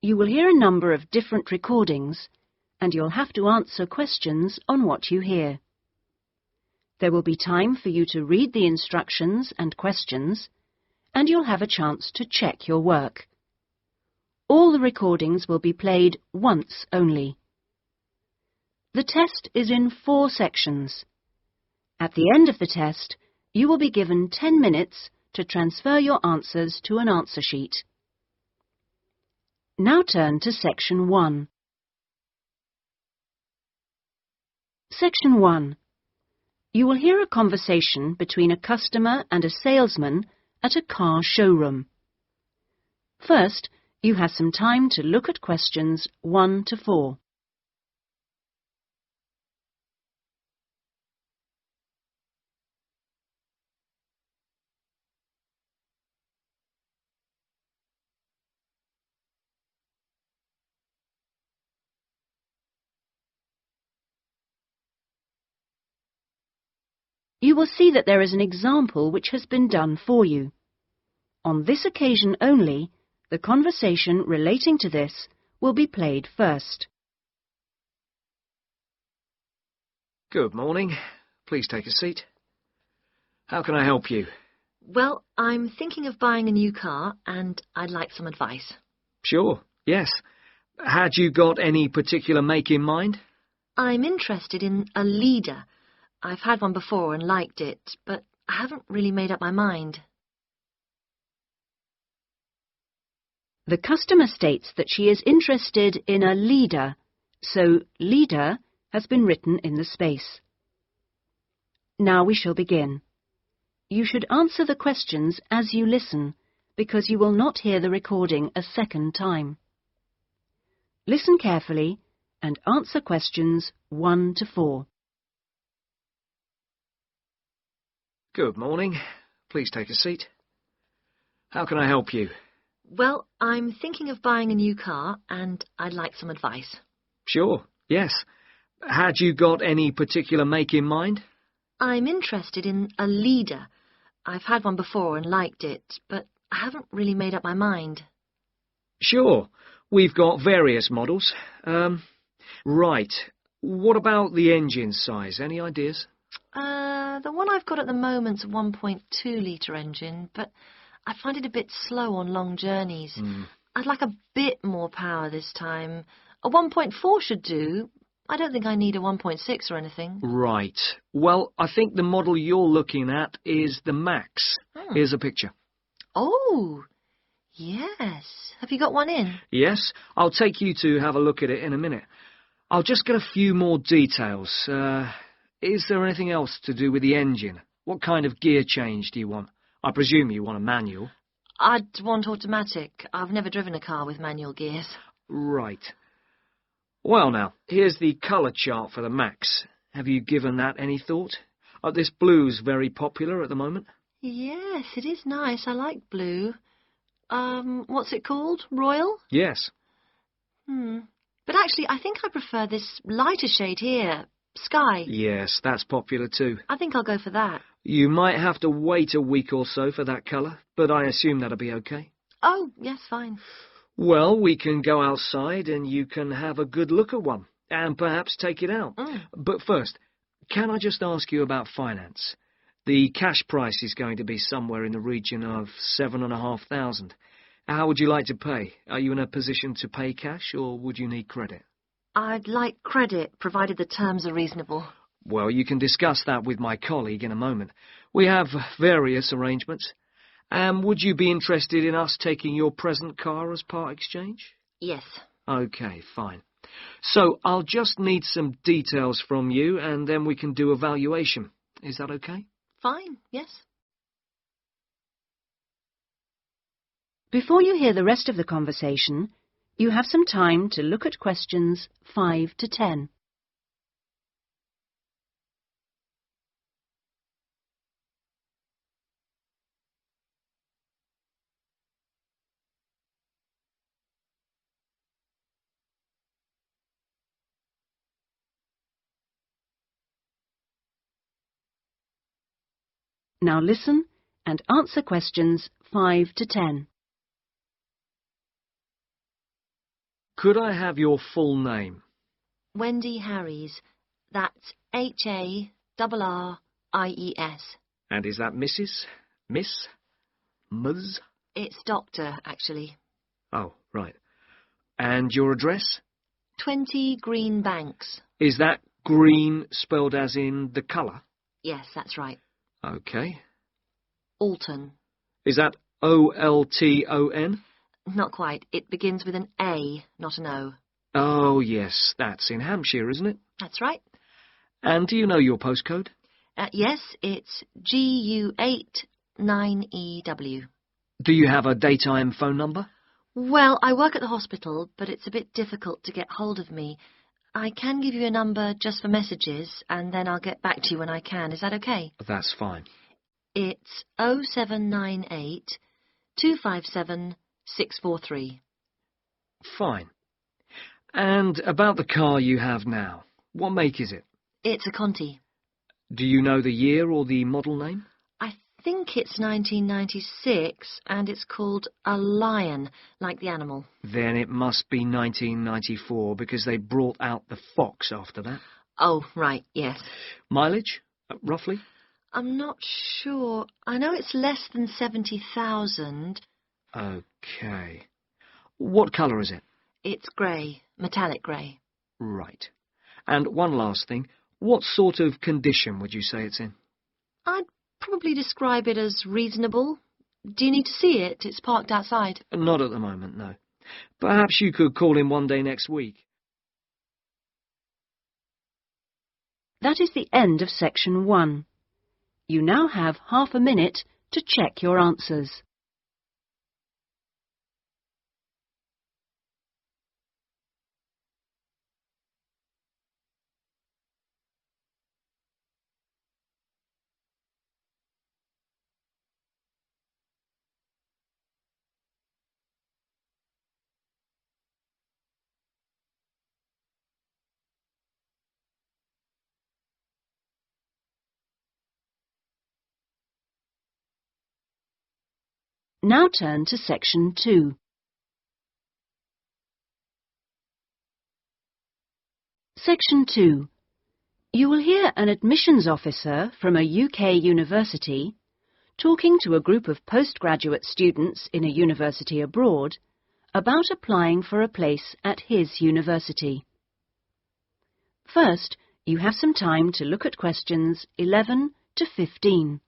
You will hear a number of different recordings, and you'll have to answer questions on what you hear. There will be time for you to read the instructions and questions, and you'll have a chance to check your work. All the recordings will be played once only. The test is in 4 sections. At the end of the test, you will be given 10 minutes to transfer your answers to an answer sheet. Now turn to Section 1. Section 1. You will hear a conversation between a customer and a salesman at a car showroom. First, you have some time to look at questions 1 to 4. You will see that there is an example which has been done for you. On this occasion only, the conversation relating to this will be played first. Good morning. Please take a seat. How can I help you? Well, I'm thinking of buying a new car and I'd like some advice. Sure, yes. Had you got any particular make in mind? I'm interested in a leader. I've had one before and liked it, but I haven't really made up my mind. The customer states that she is interested in a leader, so leader has been written in the space. Now we shall begin. You should answer the questions as you listen, because you will not hear the recording a second time. Listen carefully and answer questions 1 to 4. Good morning. Please take a seat. How can I help you? Well, I'm thinking of buying a new car and I'd like some advice. Sure, yes. Had you got any particular make in mind? I'm interested in a leader. I've had one before and liked it, but I haven't really made up my mind. Sure. We've got various models. Right. What about the engine size? Any ideas? The one I've got at the moment's a 1.2-litre engine, but I find it a bit slow on long journeys. I'd like a bit more power this time. A 1.4 should do. I don't think I need a 1.6 or anything. Right. Well, I think the model you're looking at is the Max. Here's a picture. Oh, yes. Have you got one in? Yes. I'll take you to have a look at it in a minute. I'll just get a few more details. Is there anything else to do with the engine? What kind of gear change do you want? I presume you want a manual. I'd want automatic. I've never driven a car with manual gears. Right. Well now, here's the colour chart for the Max. Have you given that any thought? This blue's very popular at the moment. Yes, it is nice. I like blue. What's it called? Royal? Yes. But actually, I think I prefer this lighter shade here. Sky. Yes, that's popular too. I think I'll go for that. You might have to wait a week or so for that colour, but I assume that'll be okay. Oh, yes, fine. Well, we can go outside and you can have a good look at one, and perhaps take it out. But first, can I just ask you about finance? The cash price is going to be somewhere in the region of 7,500. How would you like to pay? Are you in a position to pay cash, or would you need credit? I'd like credit, provided the terms are reasonable. Well, you can discuss that with my colleague in a moment. We have various arrangements. Would you be interested in us taking your present car as part exchange? Yes. OK, fine. So I'll just need some details from you, and then we can do a valuation. Is that OK? Fine, yes. Before you hear the rest of the conversation, you have some time to look at questions 5 to 10. Now listen and answer questions 5 to 10. Could I have your full name? Wendy Harries. That's Harries. And is that Mrs., Miss, Ms? It's Doctor, actually. Oh, right. And your address? 20 Green Banks. Is that green spelled as in the colour? Yes, that's right. OK. Alton. Is that Olton? Not quite. It begins with an A, not an O. Oh, yes, that's in Hampshire, isn't it? That's right. And do you know your postcode? Yes, it's GU8 9EW. Do you have a daytime phone number? Well, I work at the hospital, but it's a bit difficult to get hold of me. I can give you a number just for messages, and then I'll get back to you when I can. Is that okay? That's fine. It's 0798 257 643. Fine. And about the car you have now, what make is it? It's a Conti. Do you know the year or the model name? I think it's 1996, and it's called a Lion, like the animal. Then it must be 1994, because they brought out the Fox after that. Oh, right, yes. Mileage, roughly? I'm not sure. I know it's less than 70,000. OK. What colour is it? It's grey, metallic grey. Right. And one last thing. What sort of condition would you say it's in? I'd probably describe it as reasonable. Do you need to see it? It's parked outside. Not at the moment, no. Perhaps you could call in one day next week. That is the end of section 1. You now have half a minute to check your answers. Now turn to section 2. Section 2. You will hear an admissions officer from a UK university talking to a group of postgraduate students in a university abroad about applying for a place at his university. First, you have some time to look at questions 11 to 15.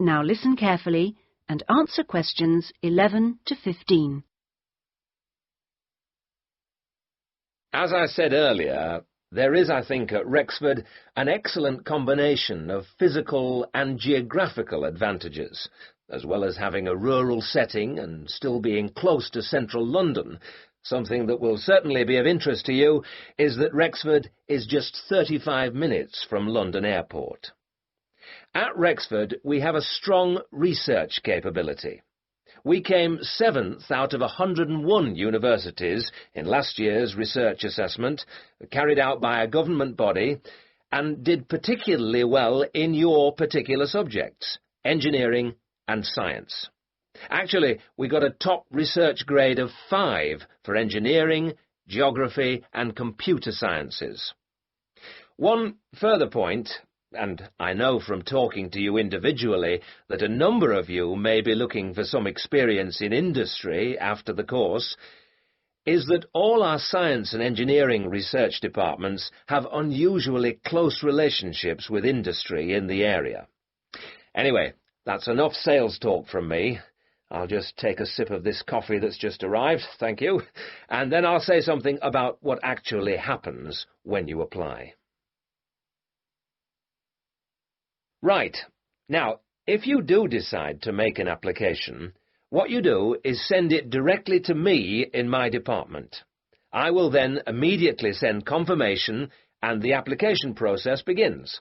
Now listen carefully and answer questions 11 to 15. As I said earlier, there is, I think, at Rexford an excellent combination of physical and geographical advantages, as well as having a rural setting and still being close to central London. Something that will certainly be of interest to you is that Rexford is just 35 minutes from London Airport. At Rexford, we have a strong research capability. We came 7th out of 101 universities in last year's research assessment, carried out by a government body, and did particularly well in your particular subjects, engineering and science. Actually, we got a top research grade of 5 for engineering, geography and computer sciences. One further point, and I know from talking to you individually that a number of you may be looking for some experience in industry after the course, is that all our science and engineering research departments have unusually close relationships with industry in the area. Anyway, that's enough sales talk from me. I'll just take a sip of this coffee that's just arrived, thank you, and then I'll say something about what actually happens when you apply. Right. Now, if you do decide to make an application, what you do is send it directly to me in my department. I will then immediately send confirmation and the application process begins.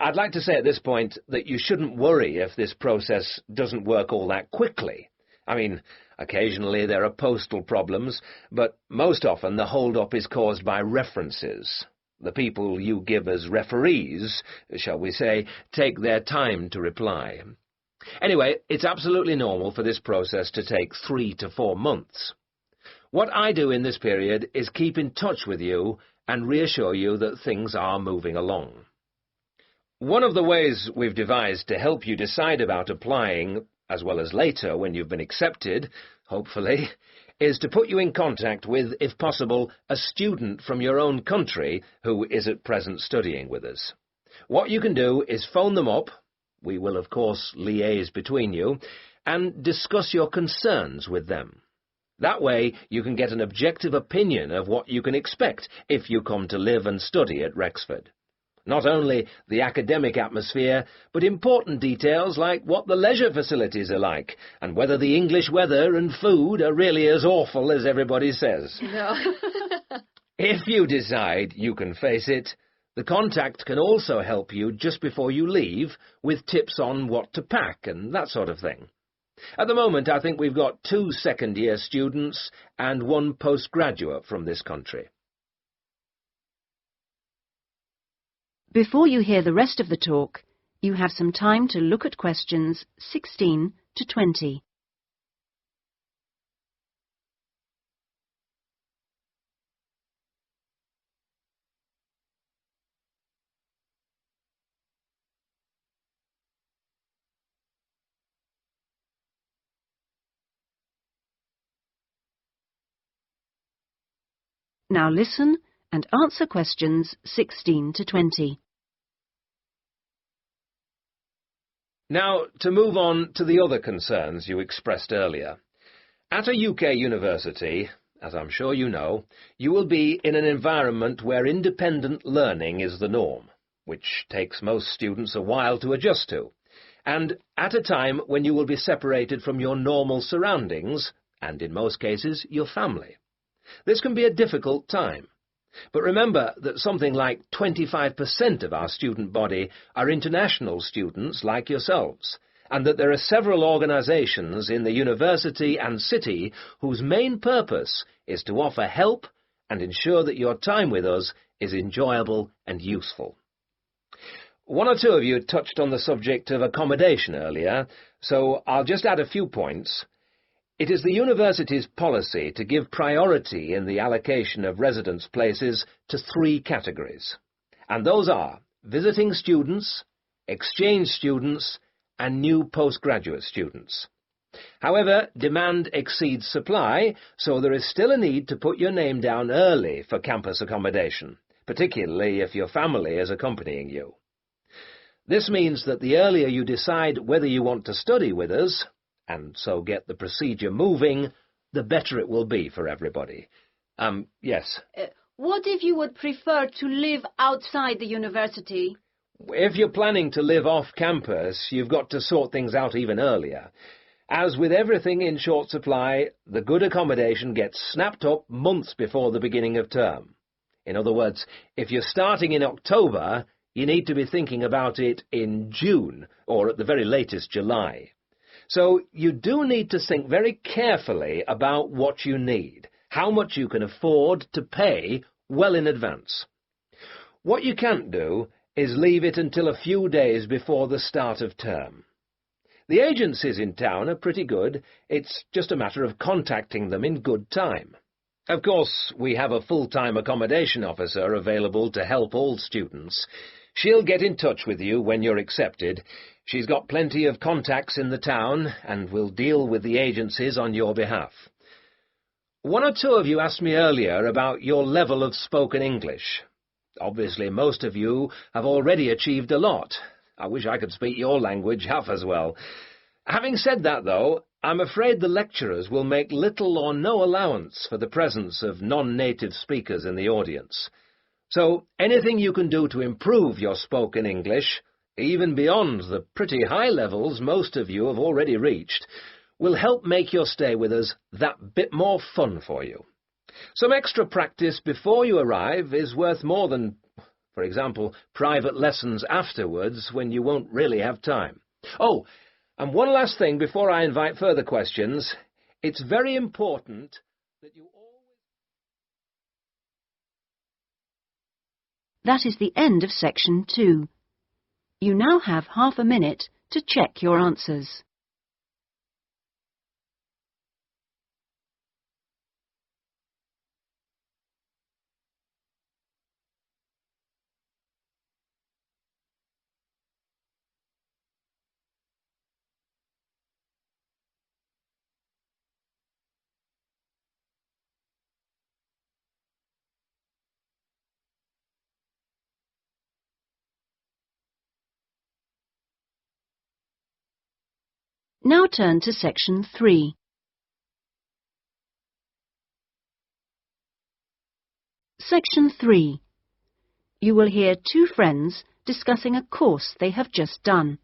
I'd like to say at this point that you shouldn't worry if this process doesn't work all that quickly. I mean, occasionally there are postal problems, but most often the hold-up is caused by references. The people you give as referees, shall we say, take their time to reply. Anyway, it's absolutely normal for this process to take 3 to 4 months. What I do in this period is keep in touch with you and reassure you that things are moving along. One of the ways we've devised to help you decide about applying, as well as later when you've been accepted, hopefully, is to put you in contact with, if possible, a student from your own country who is at present studying with us. What you can do is phone them up, we will of course liaise between you, and discuss your concerns with them. That way you can get an objective opinion of what you can expect if you come to live and study at Rexford. Not only the academic atmosphere, but important details like what the leisure facilities are like, and whether the English weather and food are really as awful as everybody says. No. If you decide you can face it, the contact can also help you just before you leave with tips on what to pack and that sort of thing. At the moment, I think we've got 2 second-year students and 1 postgraduate from this country. Before you hear the rest of the talk, you have some time to look at questions 16 to 20. Now listen and answer questions 16 to 20. Now, to move on to the other concerns you expressed earlier. At a UK university, as I'm sure you know, you will be in an environment where independent learning is the norm, which takes most students a while to adjust to, and at a time when you will be separated from your normal surroundings, and in most cases, your family. This can be a difficult time. But remember that something like 25% of our student body are international students like yourselves, and that there are several organisations in the university and city whose main purpose is to offer help and ensure that your time with us is enjoyable and useful. 1 or 2 of you touched on the subject of accommodation earlier, so I'll just add a few points. It is the university's policy to give priority in the allocation of residence places to 3 categories, and those are visiting students, exchange students, and new postgraduate students. However, demand exceeds supply, so there is still a need to put your name down early for campus accommodation, particularly if your family is accompanying you. This means that the earlier you decide whether you want to study with us, and so get the procedure moving, the better it will be for everybody. Yes? What if you would prefer to live outside the university? If you're planning to live off campus, you've got to sort things out even earlier. As with everything in short supply, the good accommodation gets snapped up months before the beginning of term. In other words, if you're starting in October, you need to be thinking about it in June, or at the very latest July. So you do need to think very carefully about what you need, how much you can afford to pay well in advance. What you can't do is leave it until a few days before the start of term. The agencies in town are pretty good. It's just a matter of contacting them in good time. Of course, we have a full-time accommodation officer available to help all students. She'll get in touch with you when you're accepted. She's got plenty of contacts in the town and will deal with the agencies on your behalf. 1 or 2 of you asked me earlier about your level of spoken English. Obviously, most of you have already achieved a lot. I wish I could speak your language half as well. Having said that, though, I'm afraid the lecturers will make little or no allowance for the presence of non-native speakers in the audience. So anything you can do to improve your spoken English, even beyond the pretty high levels most of you have already reached, will help make your stay with us that bit more fun for you. Some extra practice before you arrive is worth more than, For example, private lessons afterwards when you won't really have time. Oh, and one last thing before I invite further questions. It's very important that you always... That is the end of section 2. You now have half a minute to check your answers. Now turn to section 3. Section 3. You will hear two friends discussing a course they have just done.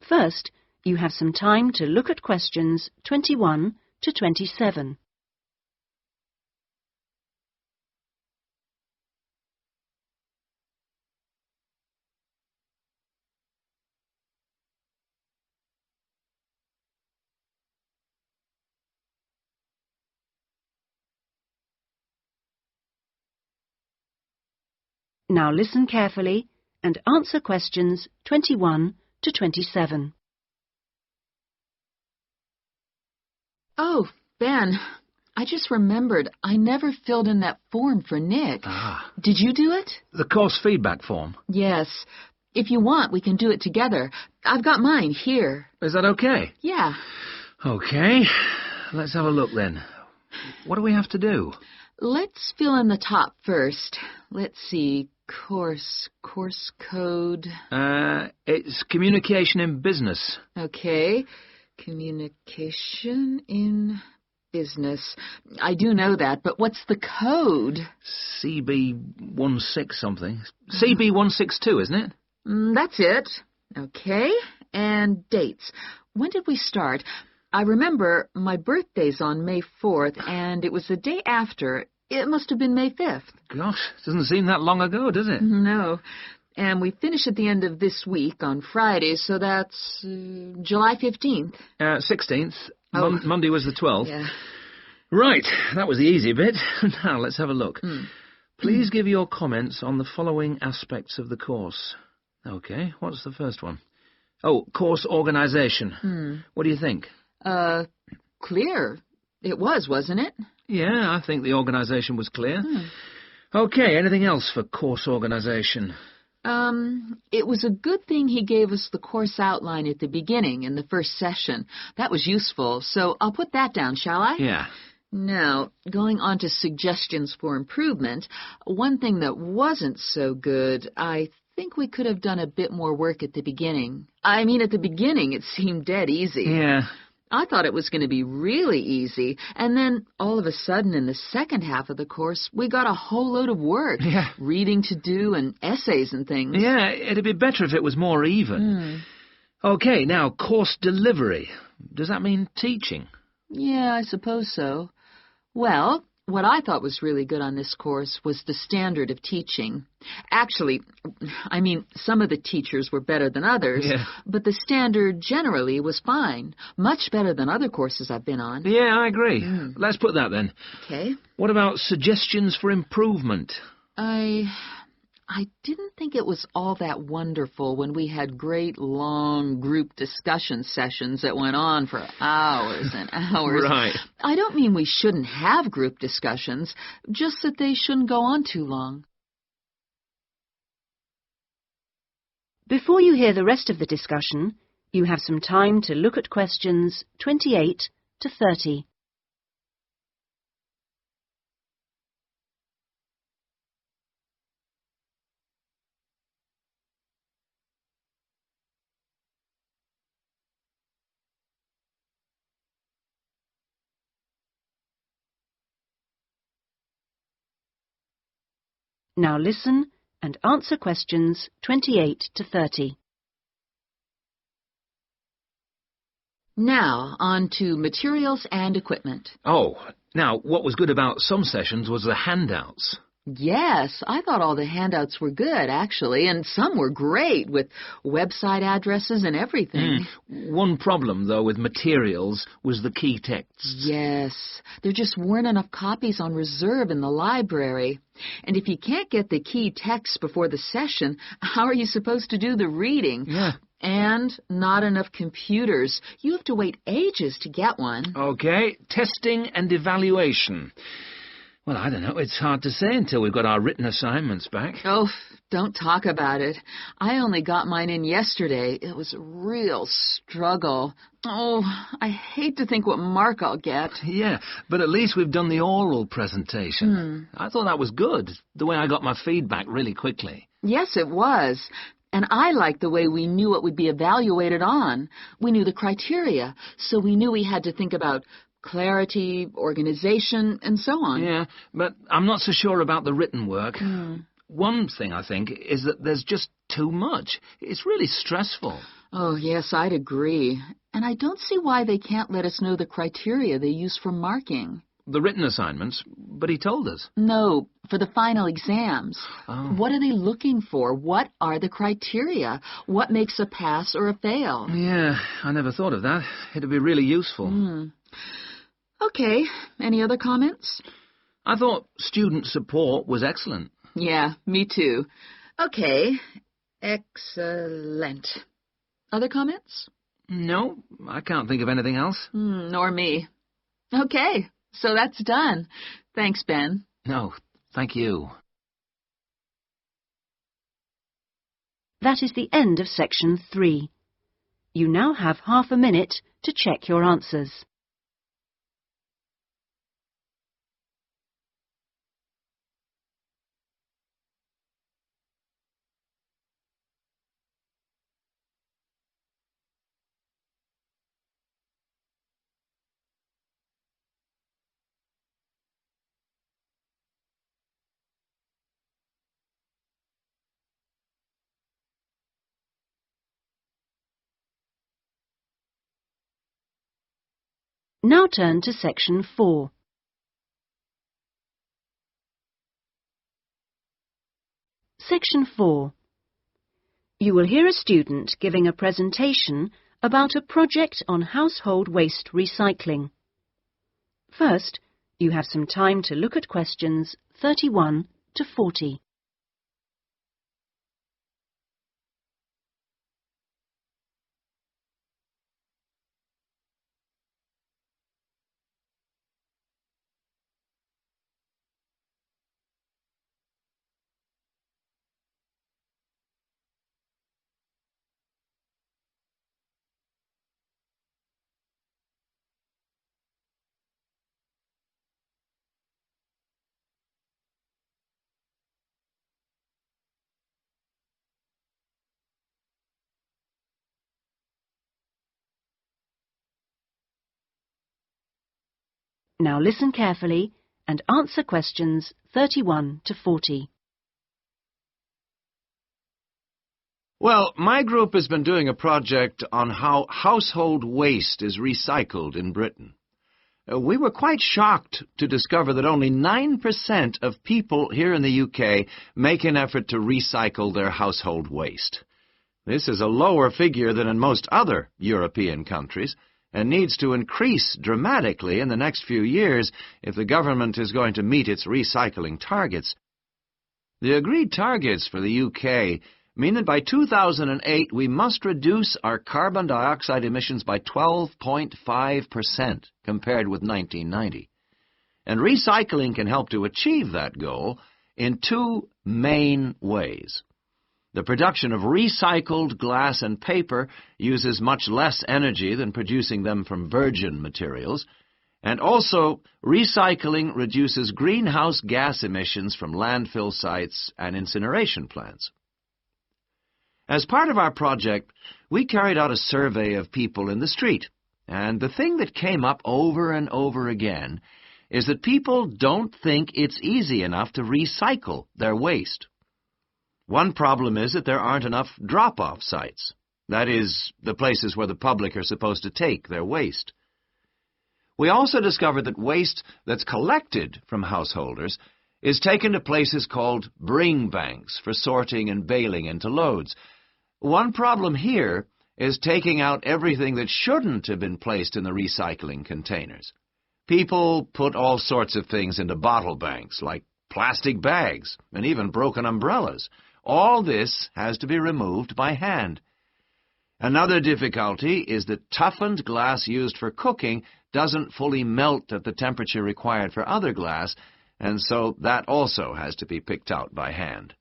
First, you have some time to look at questions 21 to 27. Now listen carefully and answer questions 21 to 27. Oh, Ben, I just remembered I never filled in that form for Nick. Ah. Did you do it? The course feedback form? Yes. If you want, we can do it together. I've got mine here. Is that okay? Yeah. Okay. Let's have a look then. What do we have to do? Let's fill in the top first. Let's see. Course code. It's communication in business. Okay. Communication in business. I do know that, but what's the code? CB16 something. CB162, isn't it? That's it. Okay. And dates. When did we start? I remember my birthday's on May 4th, and it was the day after. It must have been May 5th. Gosh, doesn't seem that long ago, does it? No. And we finish at the end of this week on Friday, so that's July 15th. 16th. Oh. Monday was the 12th. Yeah. Right, that was the easy bit. Now, let's have a look. Please give your comments on the following aspects of the course. Okay, what's the first one? Oh, course organisation. What do you think? Clear. It was, wasn't it? Yeah, I think the organisation was clear. Okay, anything else for course organisation? It was a good thing he gave us the course outline at the beginning in the first session. That was useful, so I'll put that down, shall I? Yeah. Now, going on to suggestions for improvement, one thing that wasn't so good, I think we could have done a bit more work at the beginning. I mean, at the beginning it seemed dead easy. Yeah. I thought it was going to be really easy, and then all of a sudden in the second half of the course, we got a whole load of work. Yeah. Reading to do and essays and things. Yeah, it'd be better if it was more even. Okay, now, course delivery. Does that mean teaching? Yeah, I suppose so. Well, what I thought was really good on this course was the standard of teaching. Actually, I mean, some of the teachers were better than others, but the standard generally was fine. Much better than other courses I've been on. Yeah, I agree. Let's put that then. Okay. What about suggestions for improvement? I didn't think it was all that wonderful when we had great, long group discussion sessions that went on for hours and hours. Right. I don't mean we shouldn't have group discussions, just that they shouldn't go on too long. Before you hear the rest of the discussion, you have some time to look at questions 28 to 30. Now listen and answer questions 28 to 30. Now, on to materials and equipment. Oh, now, what was good about some sessions was the handouts. Yes, I thought all the handouts were good, actually, and some were great, with website addresses and everything. One problem, though, with materials was the key texts. Yes, there just weren't enough copies on reserve in the library. And if you can't get the key texts before the session, how are you supposed to do the reading? Yeah. And not enough computers. You have to wait ages to get one. Okay, testing and evaluation. Well, I don't know. It's hard to say until we've got our written assignments back. Oh, don't talk about it. I only got mine in yesterday. It was a real struggle. Oh, I hate to think what mark I'll get. Yeah, but at least we've done the oral presentation. I thought that was good, the way I got my feedback really quickly. Yes, it was. And I liked the way we knew what would be evaluated on. We knew the criteria, so we knew we had to think about clarity, organization, and so on. Yeah, but I'm not so sure about the written work. One thing, I think, is that there's just too much. It's really stressful. Oh, yes, I'd agree. And I don't see why they can't let us know the criteria they use for marking. The written assignments, but he told us. No, for the final exams. Oh. What are they looking for? What are the criteria? What makes a pass or a fail? Yeah, I never thought of that. It'd be really useful. Okay, any other comments? I thought student support was excellent. Yeah, me too. Okay, excellent. Other comments? No, I can't think of anything else. Nor me. Okay, so that's done. Thanks, Ben. No, thank you. That is the end of section 3. You now have half a minute to check your answers. Now turn to section 4. Section 4. You will hear a student giving a presentation about a project on household waste recycling. First, you have some time to look at questions 31 to 40. Now listen carefully and answer questions 31 to 40. Well, my group has been doing a project on how household waste is recycled in Britain. We were quite shocked to discover that only 9% of people here in the UK make an effort to recycle their household waste. This is a lower figure than in most other European countries, and needs to increase dramatically in the next few years if the government is going to meet its recycling targets. The agreed targets for the UK mean that by 2008 we must reduce our carbon dioxide emissions by 12.5% compared with 1990. And recycling can help to achieve that goal in two main ways. The production of recycled glass and paper uses much less energy than producing them from virgin materials, and also recycling reduces greenhouse gas emissions from landfill sites and incineration plants. As part of our project, we carried out a survey of people in the street, and the thing that came up over and over again is that people don't think it's easy enough to recycle their waste. One problem is that there aren't enough drop-off sites. That is, the places where the public are supposed to take their waste. We also discovered that waste that's collected from householders is taken to places called bring banks for sorting and baling into loads. One problem here is taking out everything that shouldn't have been placed in the recycling containers. People put all sorts of things into bottle banks, like plastic bags and even broken umbrellas. All this has to be removed by hand. Another difficulty is that toughened glass used for cooking doesn't fully melt at the temperature required for other glass, and so that also has to be picked out by hand.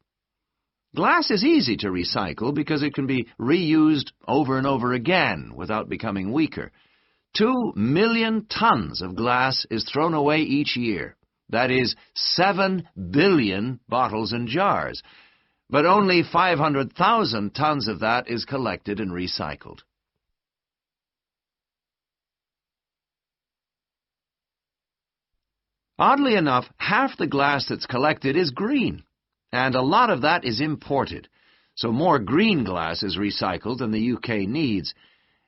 Glass is easy to recycle because it can be reused over and over again without becoming weaker. 2 million tons of glass is thrown away each year. That is 7 billion bottles and jars. But only 500,000 tons of that is collected and recycled. Oddly enough, half the glass that's collected is green, and a lot of that is imported, so more green glass is recycled than the UK needs.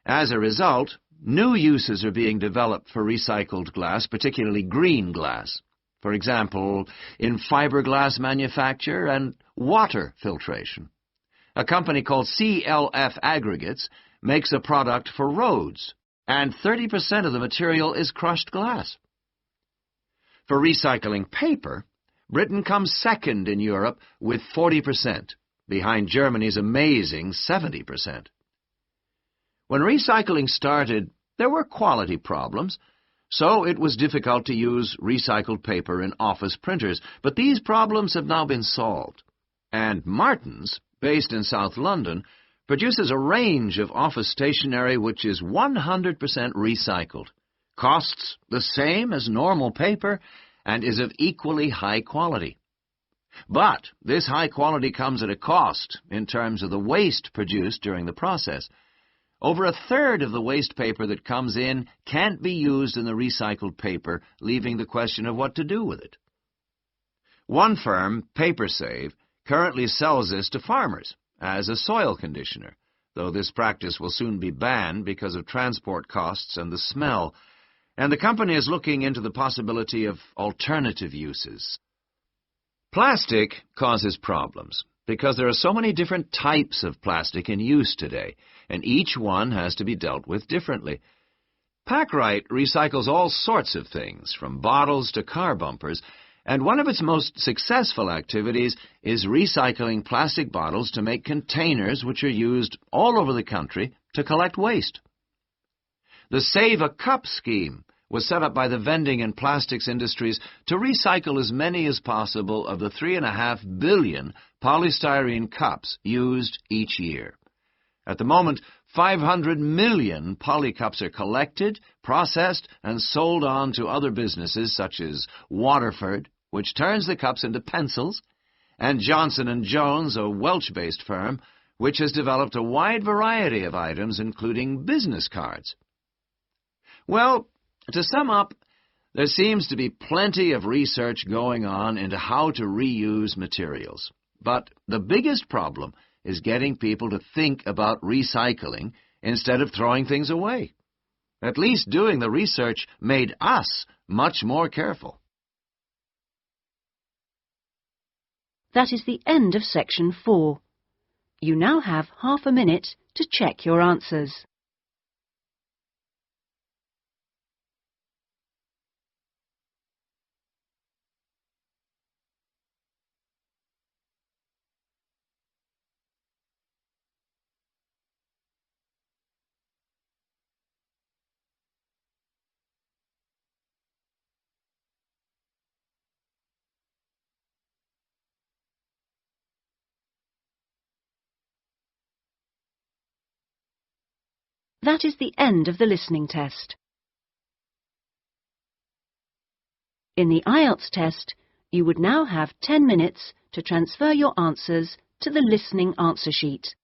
As a result, new uses are being developed for recycled glass, particularly green glass. For example, in fiberglass manufacture and water filtration. A company called CLF Aggregates makes a product for roads, and 30% of the material is crushed glass. For recycling paper, Britain comes second in Europe with 40%, behind Germany's amazing 70%. When recycling started, there were quality problems, so it was difficult to use recycled paper in office printers, but these problems have now been solved. And Martin's, based in South London, produces a range of office stationery which is 100% recycled, costs the same as normal paper, and is of equally high quality. But this high quality comes at a cost in terms of the waste produced during the process. Over a third of the waste paper that comes in can't be used in the recycled paper, leaving the question of what to do with it. One firm, PaperSave, currently sells this to farmers as a soil conditioner, though this practice will soon be banned because of transport costs and the smell, and the company is looking into the possibility of alternative uses. Plastic causes problems because there are so many different types of plastic in use today, and each one has to be dealt with differently. Packrite recycles all sorts of things, from bottles to car bumpers, and one of its most successful activities is recycling plastic bottles to make containers which are used all over the country to collect waste. The Save a Cup scheme was set up by the vending and plastics industries to recycle as many as possible of the 3.5 billion polystyrene cups used each year. At the moment, 500 million polycups are collected, processed, and sold on to other businesses such as Waterford, which turns the cups into pencils, and Johnson & Jones, a Welsh-based firm, which has developed a wide variety of items, including business cards. Well, to sum up, there seems to be plenty of research going on into how to reuse materials. But the biggest problem is getting people to think about recycling instead of throwing things away. At least doing the research made us much more careful. That is the end of section 4. You now have half a minute to check your answers. That is the end of the listening test. In the IELTS test, you would now have 10 minutes to transfer your answers to the listening answer sheet.